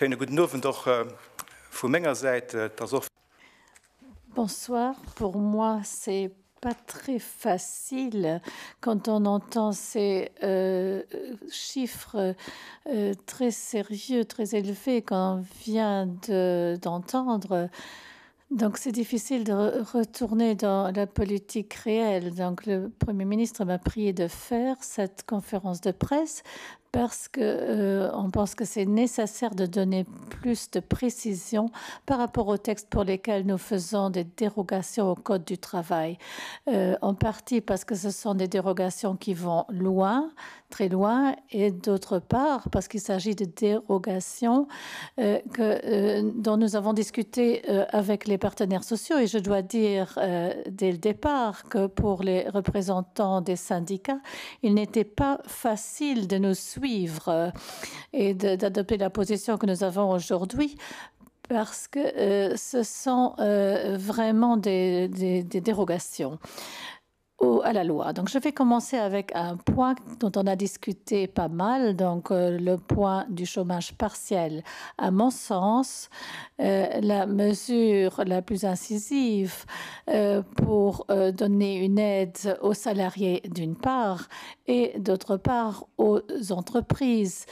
Schönen guten Abend auch von meiner Seite. Bonsoir. Pour moi, c'est pas très facile quand on entend ces chiffres très sérieux, très élevés qu'on vient d'entendre. Donc, c'est difficile de retourner dans la politique réelle. Donc, le Premier ministre m'a prié de faire cette conférence de presse parce qu'on pense que c'est nécessaire de donner plus de précision par rapport aux textes pour lesquels nous faisons des dérogations au Code du travail. En partie parce que ce sont des dérogations qui vont loin, très loin, et d'autre part parce qu'il s'agit de dérogations dont nous avons discuté avec les partenaires sociaux. Et je dois dire dès le départ que pour les représentants des syndicats, il n'était pas facile de nous suivre et d'adopter la position que nous avons aujourd'hui parce que ce sont vraiment des dérogations à la loi. Donc, je vais commencer avec un point dont on a discuté pas mal, donc le point du chômage partiel. À mon sens, la mesure la plus incisive pour donner une aide aux salariés d'une part et d'autre part aux entreprises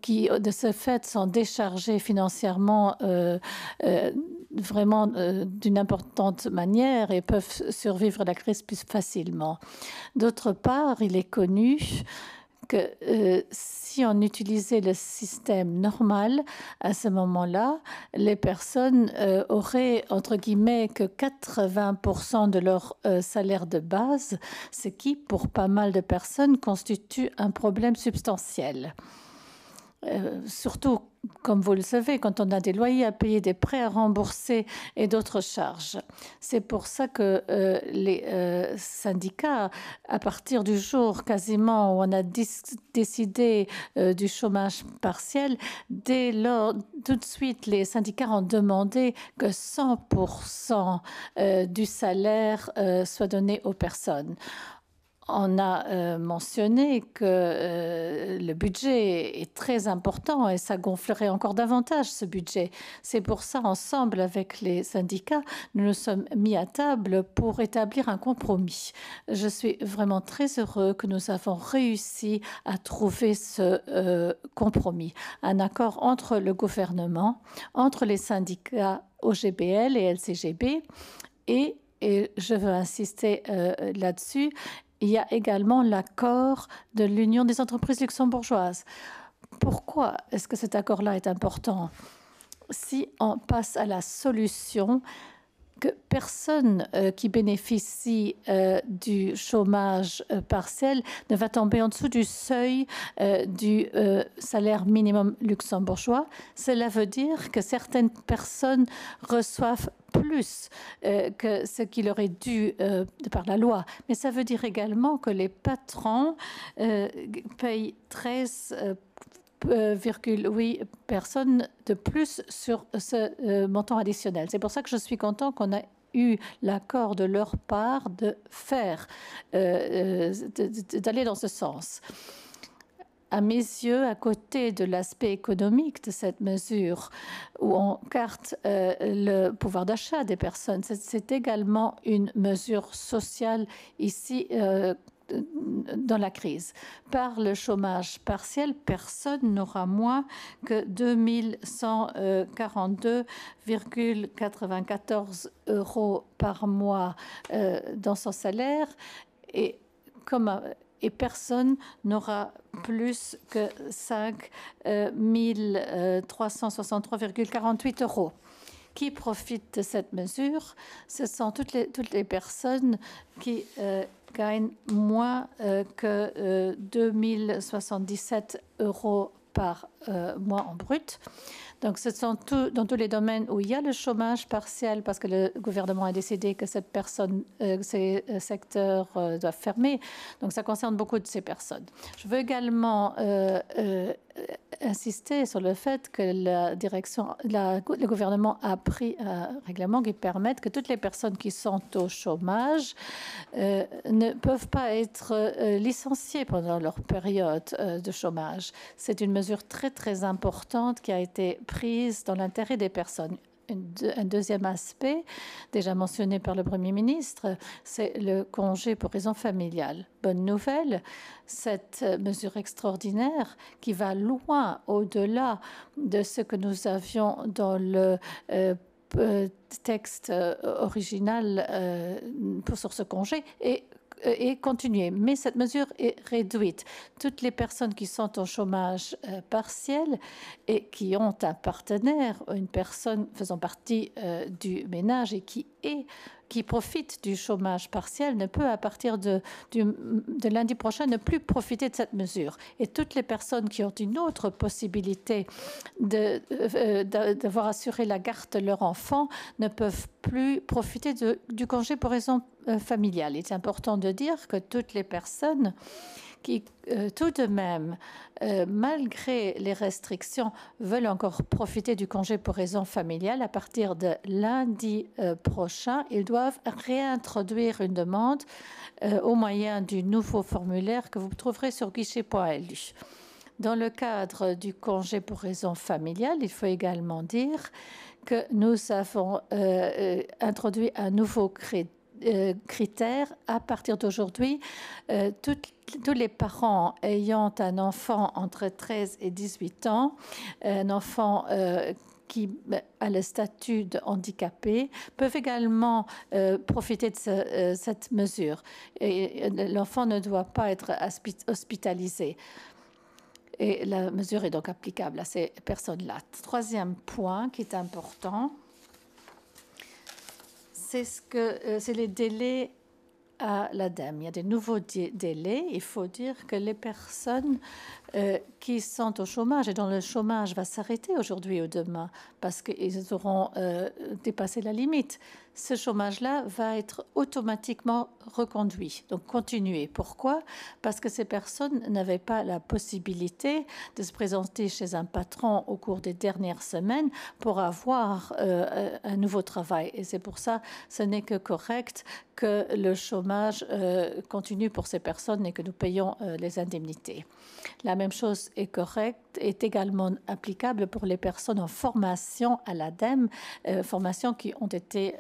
qui, de ce fait, sont déchargées financièrement vraiment d'une importante manière et peuvent survivre à la crise plus facilement. D'autre part, il est connu que si on utilisait le système normal, à ce moment-là, les personnes auraient, entre guillemets, que 80% de leur salaire de base, ce qui, pour pas mal de personnes, constitue un problème substantiel. Surtout, comme vous le savez, quand on a des loyers à payer, des prêts à rembourser et d'autres charges. C'est pour ça que les syndicats, à partir du jour quasiment où on a décidé du chômage partiel, dès lors, tout de suite, les syndicats ont demandé que 100% du salaire soit donné aux personnes. On a mentionné que le budget est très important et ça gonflerait encore davantage ce budget. C'est pour ça, ensemble avec les syndicats, nous nous sommes mis à table pour établir un compromis. Je suis vraiment très heureux que nous avons réussi à trouver ce compromis, un accord entre le gouvernement, entre les syndicats OGBL et LCGB et je veux insister là-dessus, il y a également l'accord de l'Union des entreprises luxembourgeoises. Pourquoi est-ce que cet accord-là est important? Si on passe à la solution que personne qui bénéficie du chômage partiel ne va tomber en dessous du seuil du salaire minimum luxembourgeois, cela veut dire que certaines personnes reçoivent plus que ce qu'il aurait dû par la loi. Mais ça veut dire également que les patrons payent 13,8 personnes de plus sur ce montant additionnel. C'est pour ça que je suis content qu'on a eu l'accord de leur part de faire, d'aller dans ce sens. À mes yeux, à côté de l'aspect économique de cette mesure, où on carte le pouvoir d'achat des personnes, c'est également une mesure sociale ici dans la crise. Par le chômage partiel, personne n'aura moins que 2142,94 € par mois dans son salaire et personne n'aura plus que 5 363,48 €. Qui profitent de cette mesure? Ce sont toutes les personnes qui gagnent moins que 2077 € par mois en brut. Donc, ce sont dans tous les domaines où il y a le chômage partiel, parce que le gouvernement a décidé que ces secteurs doivent fermer. Donc, ça concerne beaucoup de ces personnes. Je veux également insister sur le fait que le gouvernement a pris un règlement qui permet que toutes les personnes qui sont au chômage ne peuvent pas être licenciées pendant leur période de chômage. C'est une mesure très, très importante qui a été prise dans l'intérêt des personnes. Un deuxième aspect, déjà mentionné par le Premier ministre, c'est le congé pour raison familiale. Bonne nouvelle, cette mesure extraordinaire qui va loin au-delà de ce que nous avions dans le texte original sur ce congé et continuer. Mais cette mesure est réduite. Toutes les personnes qui sont au chômage partiel et qui ont un partenaire, une personne faisant partie du ménage et qui profite du chômage partiel ne peut, à partir de lundi prochain, ne plus profiter de cette mesure. Et toutes les personnes qui ont une autre possibilité d'avoir assuré la garde de leur enfant ne peuvent plus profiter du congé pour raison familiale. Il est important de dire que toutes les personnes qui, tout de même, malgré les restrictions, veulent encore profiter du congé pour raison familiale, à partir de lundi prochain, ils doivent réintroduire une demande au moyen du nouveau formulaire que vous trouverez sur guichet.lu. Dans le cadre du congé pour raison familiale, il faut également dire que nous avons introduit un nouveau critère. À partir d'aujourd'hui, tous les parents ayant un enfant entre 13 et 18 ans, un enfant qui a le statut de handicapé, peuvent également profiter de cette mesure. Et l'enfant ne doit pas être hospitalisé. Et la mesure est donc applicable à ces personnes-là. Troisième point qui est important, c'est les délais à l'ADEME. Il y a des nouveaux délais. Il faut dire que les personnes qui sont au chômage, et dont le chômage va s'arrêter aujourd'hui ou demain, parce qu'ils auront dépassé la limite, ce chômage-là va être automatiquement reconduit, donc continuer. Pourquoi? Parce que ces personnes n'avaient pas la possibilité de se présenter chez un patron au cours des dernières semaines pour avoir un nouveau travail. Et c'est pour ça que ce n'est que correct que le chômage continue pour ces personnes et que nous payons les indemnités. La même chose est également applicable pour les personnes en formation à l'ADEME, formations qui ont été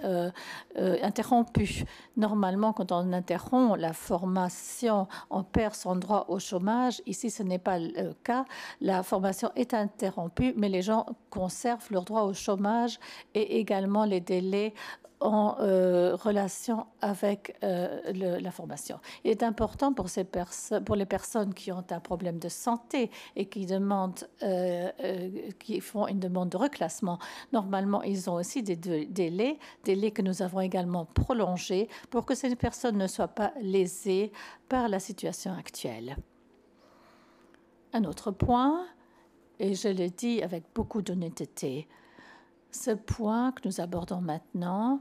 interrompues. Normalement, quand on interrompt la formation, on perd son droit au chômage. Ici, ce n'est pas le cas. La formation est interrompue, mais les gens conservent leur droit au chômage et également les délais en relation avec la formation. Il est important pour les personnes qui ont un problème de santé et qui font une demande de reclassement. Normalement, ils ont aussi des délais que nous avons également prolongés pour que ces personnes ne soient pas lésées par la situation actuelle. Un autre point, et je le dis avec beaucoup d'honnêteté, ce point que nous abordons maintenant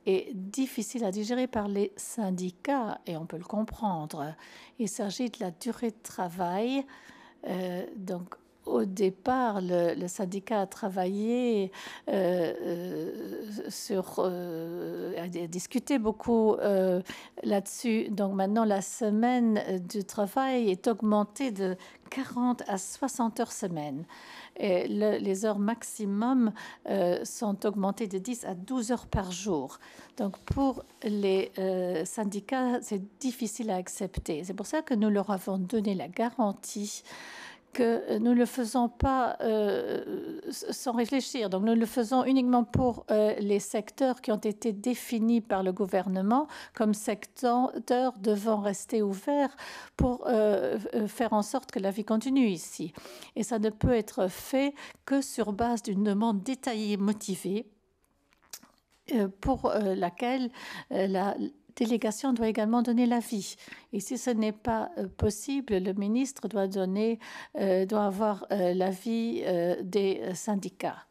est difficile à digérer par les syndicats, et on peut le comprendre. Il s'agit de la durée de travail. Donc, au départ, le syndicat a travaillé a discuté beaucoup là-dessus. Donc maintenant, la semaine du travail est augmentée de 40 à 60 heures semaine. Et les heures maximum sont augmentées de 10 à 12 heures par jour. Donc pour les syndicats, c'est difficile à accepter. C'est pour ça que nous leur avons donné la garantie que nous ne le faisons pas sans réfléchir. Donc nous le faisons uniquement pour les secteurs qui ont été définis par le gouvernement comme secteurs devant rester ouverts pour faire en sorte que la vie continue ici. Et ça ne peut être fait que sur base d'une demande détaillée et motivée pour laquelle la délégation doit également donner l'avis. Et si ce n'est pas possible, le ministre doit avoir l'avis des syndicats.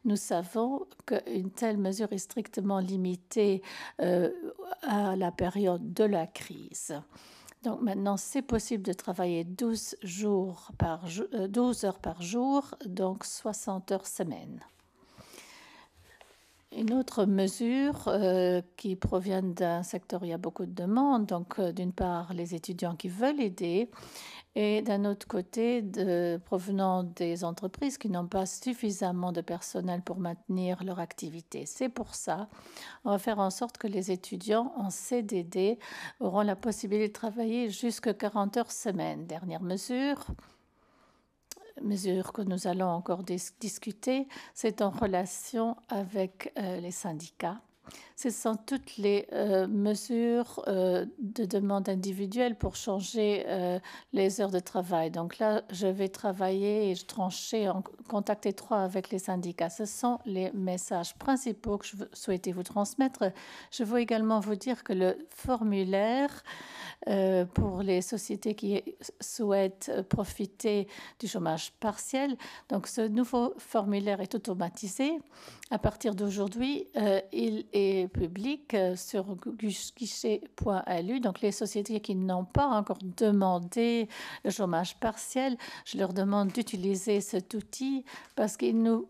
Nous savons qu'une telle mesure est strictement limitée à la période de la crise. Donc maintenant, c'est possible de travailler 12 heures par jour, donc 60 heures semaine. Une autre mesure qui provient d'un secteur où il y a beaucoup de demandes, donc d'une part les étudiants qui veulent aider, et d'un autre côté provenant des entreprises qui n'ont pas suffisamment de personnel pour maintenir leur activité. C'est pour ça on va faire en sorte que les étudiants en CDD auront la possibilité de travailler jusqu'à 40 heures semaine. Dernière mesure que nous allons encore discuter, c'est en relation avec les syndicats. Ce sont toutes les mesures de demande individuelle pour changer les heures de travail. Donc là, je vais travailler et trancher en contact étroit avec les syndicats. Ce sont les messages principaux que je souhaitais vous transmettre. Je veux également vous dire que le formulaire pour les sociétés qui souhaitent profiter du chômage partiel. Donc, ce nouveau formulaire est automatisé. À partir d'aujourd'hui, il est public sur guichet.lu. Donc, les sociétés qui n'ont pas encore demandé le chômage partiel, je leur demande d'utiliser cet outil parce qu'il nous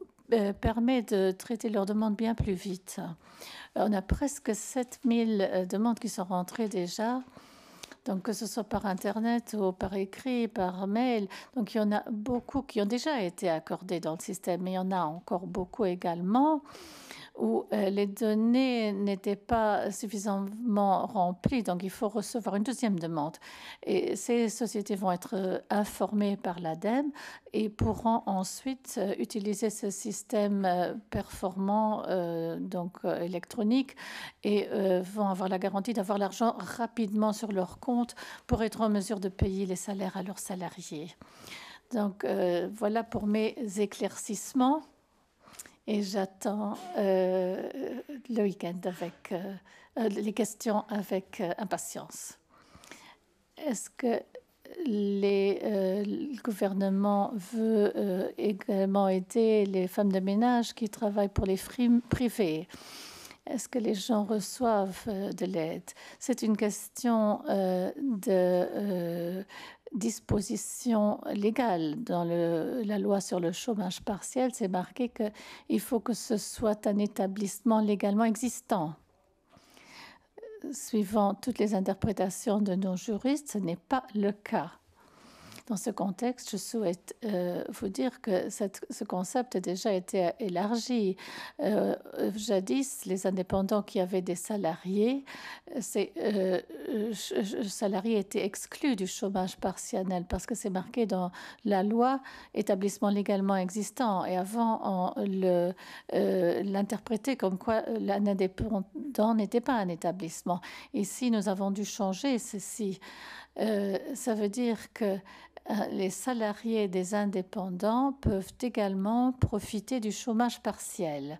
permet de traiter leurs demandes bien plus vite. On a presque 7000 demandes qui sont rentrées déjà. Donc, que ce soit par Internet ou par écrit, par mail. Donc, il y en a beaucoup qui ont déjà été accordés dans le système, mais il y en a encore beaucoup également où les données n'étaient pas suffisamment remplies. Donc, il faut recevoir une deuxième demande. Et ces sociétés vont être informées par l'ADEME et pourront ensuite utiliser ce système performant électronique et vont avoir la garantie d'avoir l'argent rapidement sur leur compte pour être en mesure de payer les salaires à leurs salariés. Donc, voilà pour mes éclaircissements. Et j'attends le week-end avec les questions avec impatience. Est-ce que le gouvernement veut également aider les femmes de ménage qui travaillent pour les firmes privées? Est-ce que les gens reçoivent de l'aide? C'est une question de disposition légale. Dans la loi sur le chômage partiel, c'est marqué qu'il faut que ce soit un établissement légalement existant. Suivant toutes les interprétations de nos juristes, ce n'est pas le cas. Dans ce contexte, je souhaite vous dire que ce concept a déjà été élargi. Jadis, les indépendants qui avaient des salariés, ces salariés étaient exclus du chômage partiel parce que c'est marqué dans la loi établissement légalement existant. Et avant, on l'interprétait comme quoi un indépendant n'était pas un établissement. Ici, nous avons dû changer ceci. Ça veut dire que les salariés des indépendants peuvent également profiter du chômage partiel.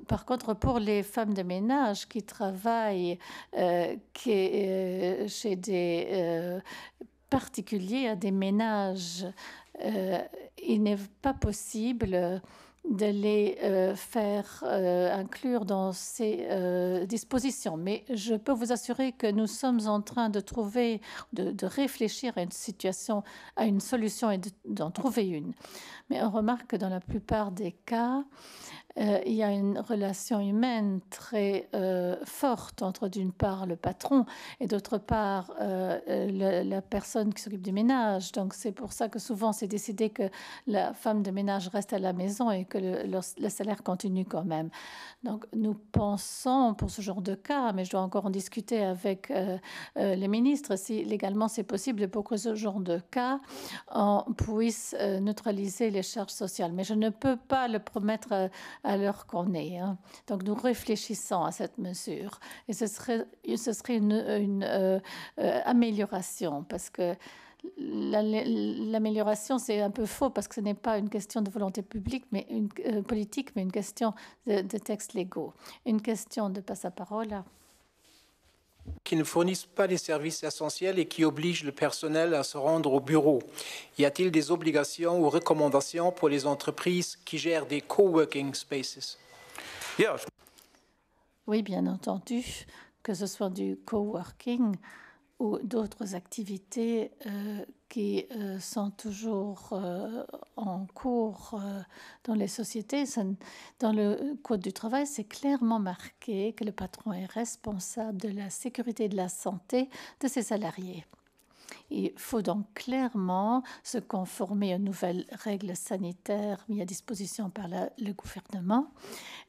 Par contre, pour les femmes de ménage qui travaillent chez des particuliers, à des ménages, il n'est pas possible de les faire inclure dans ces dispositions. Mais je peux vous assurer que nous sommes en train de trouver, de réfléchir à une situation, à une solution et d'en trouver une. Mais on remarque que dans la plupart des cas, il y a une relation humaine très forte entre, d'une part, le patron et d'autre part, la personne qui s'occupe du ménage. Donc, c'est pour ça que souvent, c'est décidé que la femme de ménage reste à la maison et que le salaire continue quand même. Donc, nous pensons pour ce genre de cas, mais je dois encore en discuter avec les ministres, si légalement c'est possible pour que ce genre de cas, on puisse neutraliser les charges sociales. Mais je ne peux pas le promettre à l'heure qu'on est. Donc, nous réfléchissons à cette mesure. Et ce serait une amélioration, parce que l'amélioration, c'est un peu faux, parce que ce n'est pas une question de volonté publique, mais politique, mais une question de textes légaux. Une question de passe-parole. Qui ne fournissent pas les services essentiels et qui obligent le personnel à se rendre au bureau. Y a-t-il des obligations ou recommandations pour les entreprises qui gèrent des coworking spaces? Oui, bien entendu, que ce soit du coworking ou d'autres activités qui sont toujours en cours dans les sociétés. Dans le Code du travail, c'est clairement marqué que le patron est responsable de la sécurité et de la santé de ses salariés. Il faut donc clairement se conformer aux nouvelles règles sanitaires mises à disposition par le gouvernement.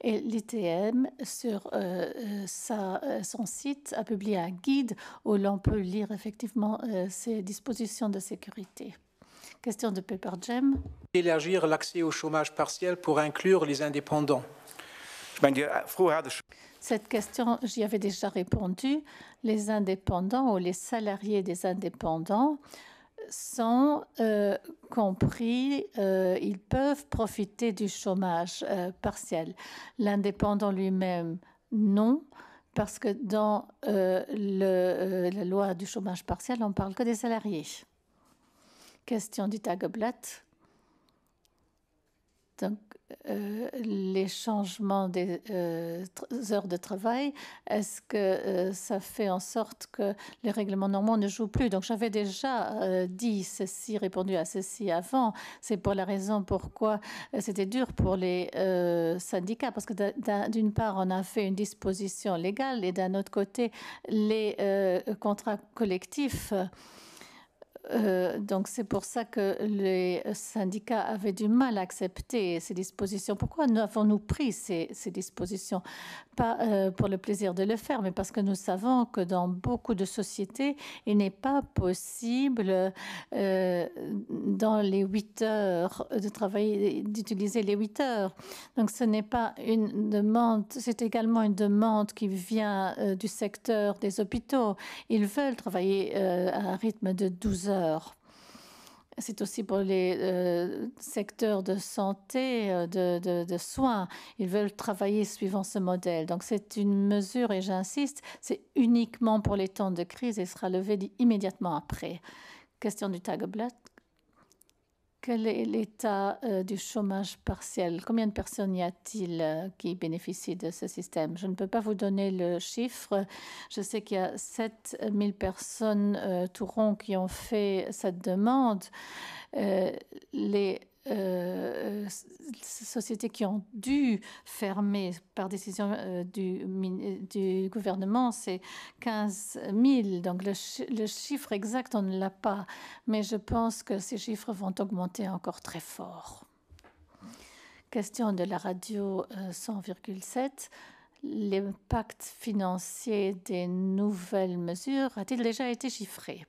Et l'ITM, sur son site, a publié un guide où l'on peut lire effectivement ces dispositions de sécurité. Question de Pepper Jam. Élargir l'accès au chômage partiel pour inclure les indépendants. Cette question, j'y avais déjà répondu. Les indépendants ou les salariés des indépendants sont compris, ils peuvent profiter du chômage partiel. L'indépendant lui-même, non, parce que dans la loi du chômage partiel, on ne parle que des salariés. Question du Tageblatt. Donc, les changements des heures de travail, est-ce que ça fait en sorte que les règlements normaux ne jouent plus? Donc j'avais déjà dit ceci, répondu à ceci avant. C'est pour la raison pourquoi c'était dur pour les syndicats, parce que d'une part, on a fait une disposition légale et d'un autre côté, les contrats collectifs. Donc c'est pour ça que les syndicats avaient du mal à accepter ces dispositions. Pourquoi avons-nous pris ces dispositions? Pas pour le plaisir de le faire, mais parce que nous savons que dans beaucoup de sociétés, il n'est pas possible dans les 8 heures de travail d'utiliser les 8 heures. Donc ce n'est pas une demande, c'est également une demande qui vient du secteur des hôpitaux. Ils veulent travailler à un rythme de 12 heures. C'est aussi pour les secteurs de santé, de soins. Ils veulent travailler suivant ce modèle. Donc c'est une mesure, et j'insiste, c'est uniquement pour les temps de crise et sera levé immédiatement après. Question du Tageblatt. Quel est l'état du chômage partiel? Combien de personnes y a-t-il qui bénéficient de ce système? Je ne peux pas vous donner le chiffre. Je sais qu'il y a 7000 personnes tout rond qui ont fait cette demande. Les sociétés qui ont dû fermer par décision du gouvernement, c'est 15 000. Donc le chiffre exact, on ne l'a pas. Mais je pense que ces chiffres vont augmenter encore très fort. Question de la radio 100,7. L'impact financier des nouvelles mesures a-t-il déjà été chiffré?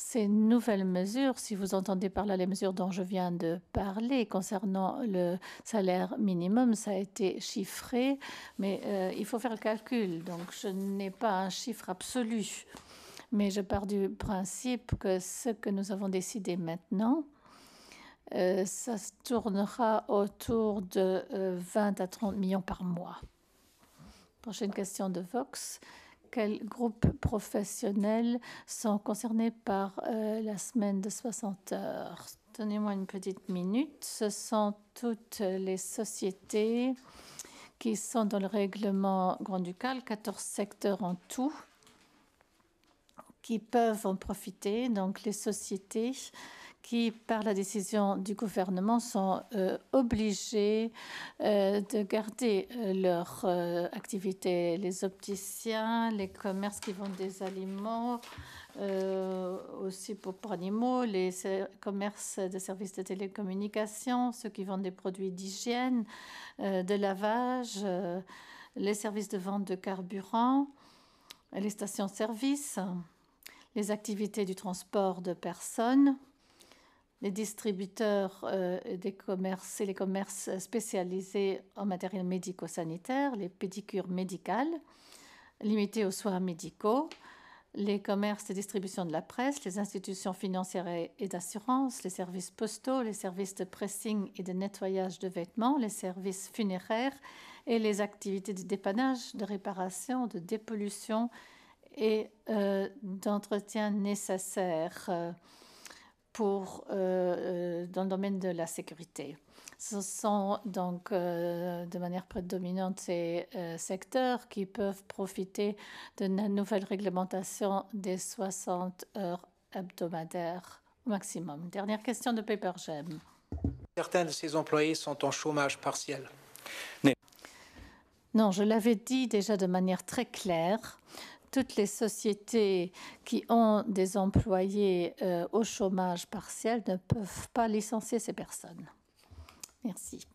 Ces nouvelles mesures, si vous entendez par là les mesures dont je viens de parler concernant le salaire minimum, ça a été chiffré, mais il faut faire le calcul. Donc, je n'ai pas un chiffre absolu, mais je pars du principe que ce que nous avons décidé maintenant, ça se tournera autour de 20 à 30 millions par mois. Prochaine question de Vox. Quels groupes professionnels sont concernés par la semaine de 60 heures? Donnez-moi une petite minute. Ce sont toutes les sociétés qui sont dans le règlement grand-ducal, 14 secteurs en tout, qui peuvent en profiter. Donc les sociétés qui, par la décision du gouvernement, sont obligés de garder leur activité. Les opticiens, les commerces qui vendent des aliments, aussi pour animaux, les commerces de services de télécommunications, ceux qui vendent des produits d'hygiène, de lavage, les services de vente de carburant, les stations-service, les activités du transport de personnes, les distributeurs des commerces et les commerces spécialisés en matériel médico-sanitaire, les pédicures médicales limitées aux soins médicaux, les commerces de distribution de la presse, les institutions financières et d'assurance, les services postaux, les services de pressing et de nettoyage de vêtements, les services funéraires et les activités de dépannage, de réparation, de dépollution et d'entretien nécessaires pour dans le domaine de la sécurité. Ce sont donc de manière prédominante ces secteurs qui peuvent profiter de la nouvelle réglementation des 60 heures hebdomadaires au maximum. Dernière question de Paper Gem. Certains de ces employés sont en chômage partiel. Non, je l'avais dit déjà de manière très claire. Toutes les sociétés qui ont des employés au chômage partiel ne peuvent pas licencier ces personnes. Merci.